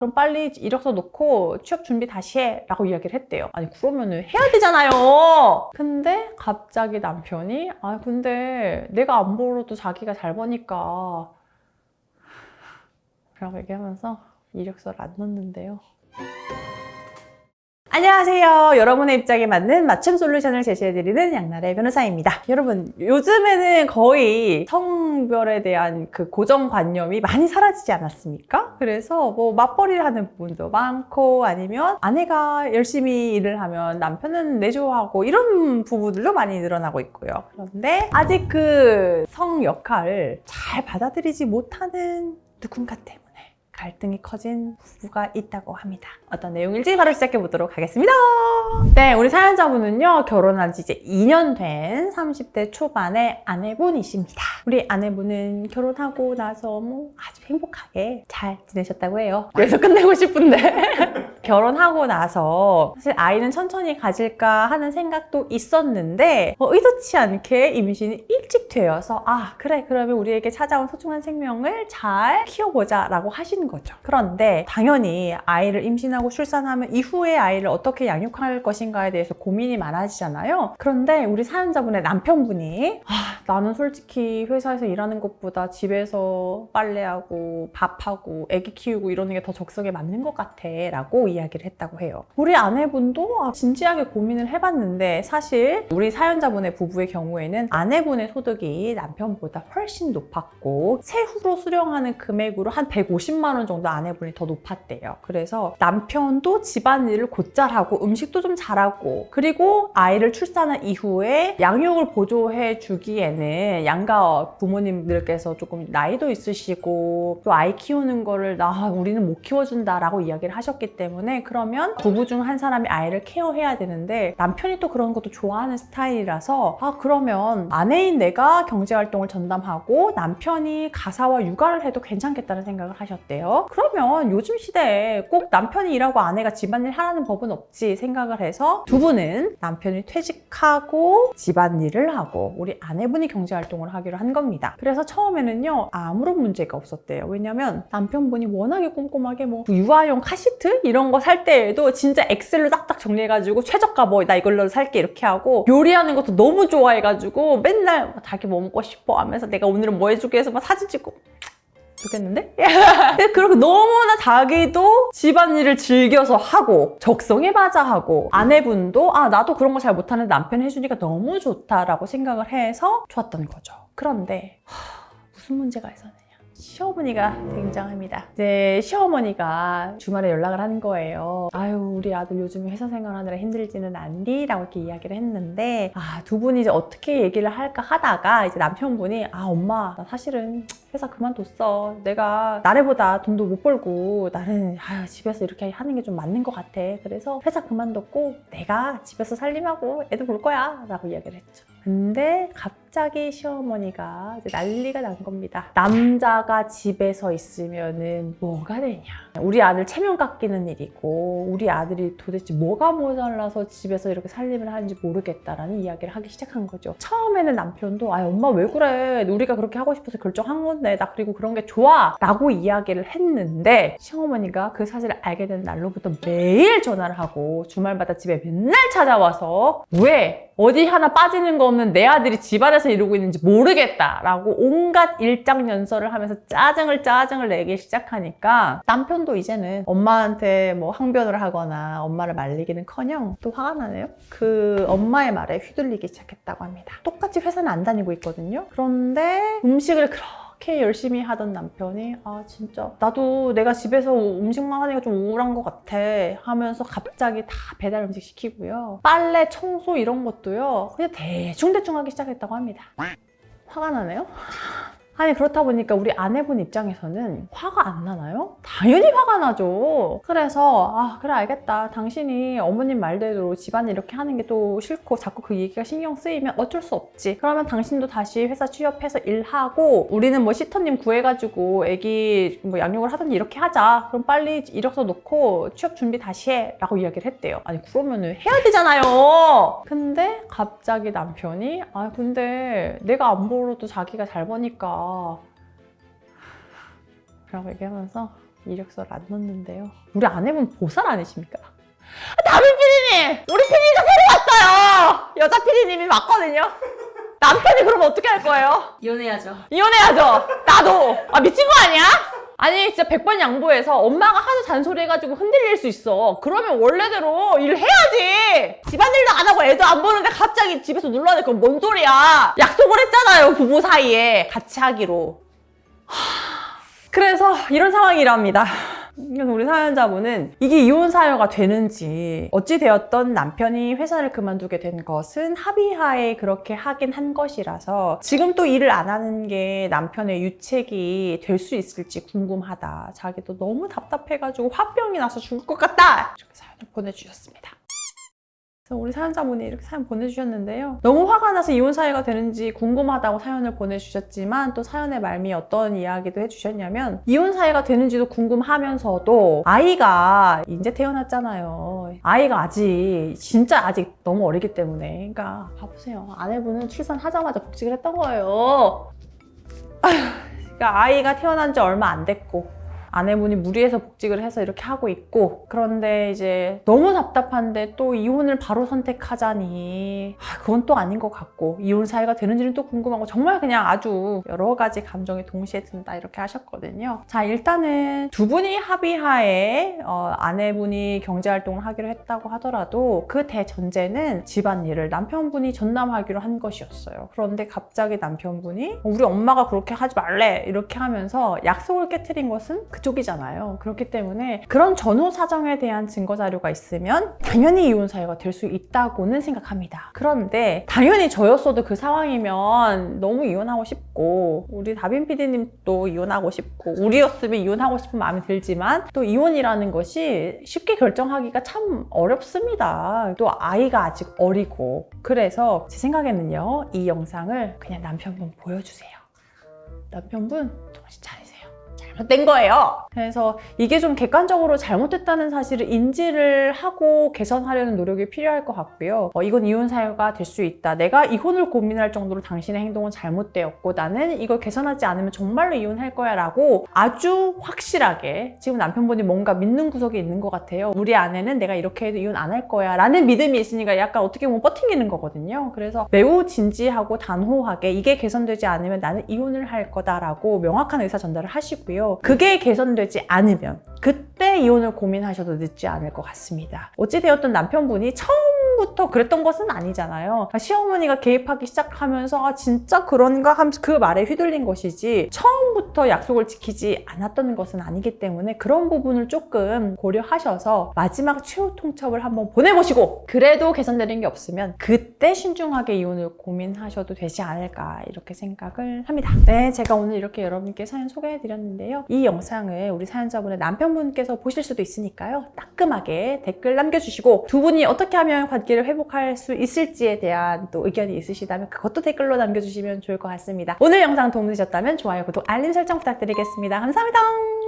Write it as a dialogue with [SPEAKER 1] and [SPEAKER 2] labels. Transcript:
[SPEAKER 1] 그럼 빨리 이력서 놓고 취업 준비 다시 해 라고 이야기를 했대요. 아니 그러면은 해야 되잖아요. 근데 갑자기 남편이 근데 내가 안 벌어도 자기가 잘 버니까 라고 얘기하면서 이력서를 안 넣는데요. 안녕하세요. 여러분의 입장에 맞는 맞춤 솔루션을 제시해드리는 양나래 변호사입니다. 여러분, 요즘에는 거의 성별에 대한 그 고정관념이 많이 사라지지 않았습니까? 그래서 뭐 맞벌이를 하는 분도 많고 아니면 아내가 열심히 일을 하면 남편은 내조하고 이런 부부들도 많이 늘어나고 있고요. 그런데 아직 그 성 역할을 잘 받아들이지 못하는 누군가 때문에 갈등이 커진 부부가 있다고 합니다. 어떤 내용일지 바로 시작해 보도록 하겠습니다. 네, 우리 사연자분은요, 결혼한 지 이제 2년 된 30대 초반의 아내분이십니다. 우리 아내분은 결혼하고 나서 뭐 아주 행복하게 잘 지내셨다고 해요. 그래서 끝내고 싶은데. 결혼하고 나서 사실 아이는 천천히 가질까 하는 생각도 있었는데 의도치 않게 임신이 일찍 되어서 그래 그러면 우리에게 찾아온 소중한 생명을 잘 키워보자 라고 하시는 거죠. 그런데 당연히 아이를 임신하고 출산하면 이후에 아이를 어떻게 양육할 것인가에 대해서 고민이 많아지잖아요. 그런데 우리 사연자분의 남편분이 나는 솔직히 회사에서 일하는 것보다 집에서 빨래하고 밥하고 애기 키우고 이러는 게 더 적성에 맞는 것 같아 라고 이야기를 했다고 해요. 우리 아내분도 진지하게 고민을 해봤는데 사실 우리 사연자분의 부부의 경우에는 아내분의 소득이 남편보다 훨씬 높았고 세후로 수령하는 금액으로 한 150만 원 정도 아내분이 더 높았대요. 그래서 남편도 집안일을 곧잘 하고 음식도 좀 잘하고 그리고 아이를 출산한 이후에 양육을 보조해 주기에는 양가 부모님들께서 조금 나이도 있으시고 또 아이 키우는 거를 우리는 못 키워준다라고 이야기를 하셨기 때문에 그러면 부부 중 한 사람이 아이를 케어해야 되는데 남편이 또 그런 것도 좋아하는 스타일이라서 그러면 아내인 내가 경제활동을 전담하고 남편이 가사와 육아를 해도 괜찮겠다는 생각을 하셨대요. 그러면 요즘 시대에 꼭 남편이 일하고 아내가 집안일 하라는 법은 없지 생각을 해서 두 분은 남편이 퇴직하고 집안일을 하고 우리 아내분이 경제활동을 하기로 한 겁니다. 그래서 처음에는요 아무런 문제가 없었대요. 왜냐면 남편분이 워낙에 꼼꼼하게 뭐 유아용 카시트 이런 거 살 때에도 진짜 엑셀로 딱딱 정리해가지고 최저가 뭐 나 이걸로 살게 이렇게 하고 요리하는 것도 너무 좋아해가지고 맨날 자기 뭐 먹고 싶어 하면서 내가 오늘은 뭐 해줄게 해서 막 사진 찍고 좋겠는데? 그렇게 너무나 자기도 집안일을 즐겨서 하고 적성에 맞아 하고 아내분도 나도 그런 거 잘 못하는데 남편이 해주니까 너무 좋다라고 생각을 해서 좋았던 거죠. 그런데 무슨 문제가 있었느냐? 시어머니가 등장합니다. 이제 시어머니가 주말에 연락을 한 거예요. 우리 아들 요즘에 회사 생활하느라 힘들지는 않니? 라고 이렇게 이야기를 했는데 두 분이 이제 어떻게 얘기를 할까 하다가 이제 남편분이 엄마 나 사실은 회사 그만뒀어. 내가 나래보다 돈도 못 벌고 나는 집에서 이렇게 하는 게 좀 맞는 것 같아. 그래서 회사 그만뒀고 내가 집에서 살림하고 애들 볼 거야 라고 이야기를 했죠. 근데 갑자기 시어머니가 이제 난리가 난 겁니다. 남자가 집에서 있으면은 뭐가 되냐. 우리 아들 체면 깎이는 일이고 우리 아들이 도대체 뭐가 모자라서 집에서 이렇게 살림을 하는지 모르겠다라는 이야기를 하기 시작한 거죠. 처음에는 남편도 엄마 왜 그래. 우리가 그렇게 하고 싶어서 결정한 건데 나 그리고 그런 게 좋아 라고 이야기를 했는데 시어머니가 그 사실을 알게 된 날로부터 매일 전화를 하고 주말마다 집에 맨날 찾아와서 왜 어디 하나 빠지는 거 없는 내 아들이 집안에서 이러고 있는지 모르겠다라고 온갖 일장연설을 하면서 짜증을 내기 시작하니까 남편도 이제는 엄마한테 뭐 항변을 하거나 엄마를 말리기는커녕 또 화가 나네요. 그 엄마의 말에 휘둘리기 시작했다고 합니다. 똑같이 회사는 안 다니고 있거든요. 그런데 음식을 그렇게 열심히 하던 남편이 진짜 나도 내가 집에서 음식만 하니까 좀 우울한 것 같아 하면서 갑자기 다 배달 음식 시키고요. 빨래, 청소 이런 것도요 그냥 대충 하기 시작했다고 합니다. 화가 나네요. 아니 그렇다 보니까 우리 아내분 입장에서는 화가 안 나나요? 당연히 화가 나죠. 그래서 그래 알겠다. 당신이 어머님 말대로 집안일 이렇게 하는 게 또 싫고 자꾸 그 얘기가 신경 쓰이면 어쩔 수 없지. 그러면 당신도 다시 회사 취업해서 일하고 우리는 뭐 시터님 구해가지고 애기 뭐 양육을 하든지 이렇게 하자. 그럼 빨리 이력서 놓고 취업 준비 다시 해 라고 이야기를 했대요. 아니 그러면은 해야 되잖아요. 근데 갑자기 남편이 근데 내가 안 벌어도 자기가 잘 버니까 라고 얘기하면서 이력서를 안 넣었는데요. 우리 아내분 보살 아니십니까? 다빈 PD님! 우리 PD가 새로 왔어요! 여자 PD님이 맞거든요? 남편이 그러면 어떻게 할 거예요?
[SPEAKER 2] 이혼해야죠.
[SPEAKER 1] 이혼해야죠! 나도! 아, 미친 거 아니야? 아니, 진짜 100번 양보해서 엄마가 하도 잔소리 해가지고 흔들릴 수 있어. 그러면 원래대로 일을 해야지! 집안일도 안 하고 애도 안 보는데 갑자기 집에서 눌러내. 그건 뭔 소리야! 약속을 했잖아요, 부부 사이에. 같이 하기로. 그래서 이런 상황이랍니다. 그래서 우리 사연자분은 이게 이혼 사유가 되는지, 어찌되었던 남편이 회사를 그만두게 된 것은 합의하에 그렇게 하긴 한 것이라서 지금 또 일을 안 하는 게 남편의 유책이 될 수 있을지 궁금하다. 자기도 너무 답답해가지고 화병이 나서 죽을 것 같다. 이렇게 사연을 보내주셨습니다. 우리 사연자분이 이렇게 사연 보내주셨는데요. 너무 화가 나서 이혼 사유가 되는지 궁금하다고 사연을 보내주셨지만 또 사연의 말미에 어떤 이야기도 해주셨냐면 이혼 사유가 되는지도 궁금하면서도 아이가 이제 태어났잖아요. 아이가 진짜 아직 너무 어리기 때문에 그러니까 봐보세요. 아내분은 출산하자마자 복직을 했던 거예요. 그러니까 아이가 태어난 지 얼마 안 됐고 아내분이 무리해서 복직을 해서 이렇게 하고 있고 그런데 이제 너무 답답한데 또 이혼을 바로 선택하자니 그건 또 아닌 것 같고 이혼 사유가 되는지는 또 궁금하고 정말 그냥 아주 여러 가지 감정이 동시에 든다 이렇게 하셨거든요. 자, 일단은 두 분이 합의하에 아내분이 경제활동을 하기로 했다고 하더라도 그 대전제는 집안일을 남편분이 전담하기로 한 것이었어요. 그런데 갑자기 남편분이 우리 엄마가 그렇게 하지 말래 이렇게 하면서 약속을 깨트린 것은 그쪽이잖아요. 그렇기 때문에 그런 전후 사정에 대한 증거 자료가 있으면 당연히 이혼 사유가 될 수 있다고는 생각합니다. 그런데 당연히 저였어도 그 상황이면 너무 이혼하고 싶고 우리 다빈 PD님도 이혼하고 싶고 우리였으면 이혼하고 싶은 마음이 들지만 또 이혼이라는 것이 쉽게 결정하기가 참 어렵습니다. 또 아이가 아직 어리고 그래서 제 생각에는요. 이 영상을 그냥 남편분 보여주세요. 남편분 정신 차리세요. 잘못된 거예요. 그래서 이게 좀 객관적으로 잘못됐다는 사실을 인지를 하고 개선하려는 노력이 필요할 것 같고요. 이건 이혼 사유가 될 수 있다. 내가 이혼을 고민할 정도로 당신의 행동은 잘못되었고 나는 이걸 개선하지 않으면 정말로 이혼할 거야 라고 아주 확실하게 지금 남편분이 뭔가 믿는 구석이 있는 것 같아요. 우리 아내는 내가 이렇게 해도 이혼 안 할 거야 라는 믿음이 있으니까 약간 어떻게 보면 버팅기는 거거든요. 그래서 매우 진지하고 단호하게 이게 개선되지 않으면 나는 이혼을 할 거다라고 명확한 의사 전달을 하시고요. 그게 개선되지 않으면 그때 이혼을 고민하셔도 늦지 않을 것 같습니다. 어찌되었든 남편분이 처음부터 그랬던 것은 아니잖아요. 시어머니가 개입하기 시작하면서 진짜 그런가 하면서 그 말에 휘둘린 것이지 처음부터 약속을 지키지 않았던 것은 아니기 때문에 그런 부분을 조금 고려하셔서 마지막 최후 통첩을 한번 보내보시고 그래도 개선되는 게 없으면 그때 신중하게 이혼을 고민하셔도 되지 않을까 이렇게 생각을 합니다. 네, 제가 오늘 이렇게 여러분께 사연 소개해드렸는데요. 이 영상을 우리 사연자분의 남편분께서 보실 수도 있으니까요. 따끔하게 댓글 남겨주시고 두 분이 어떻게 하면 관계를 회복할 수 있을지에 대한 또 의견이 있으시다면 그것도 댓글로 남겨주시면 좋을 것 같습니다. 오늘 영상 도움되셨다면 좋아요, 구독, 알림 설정 부탁드리겠습니다. 감사합니다.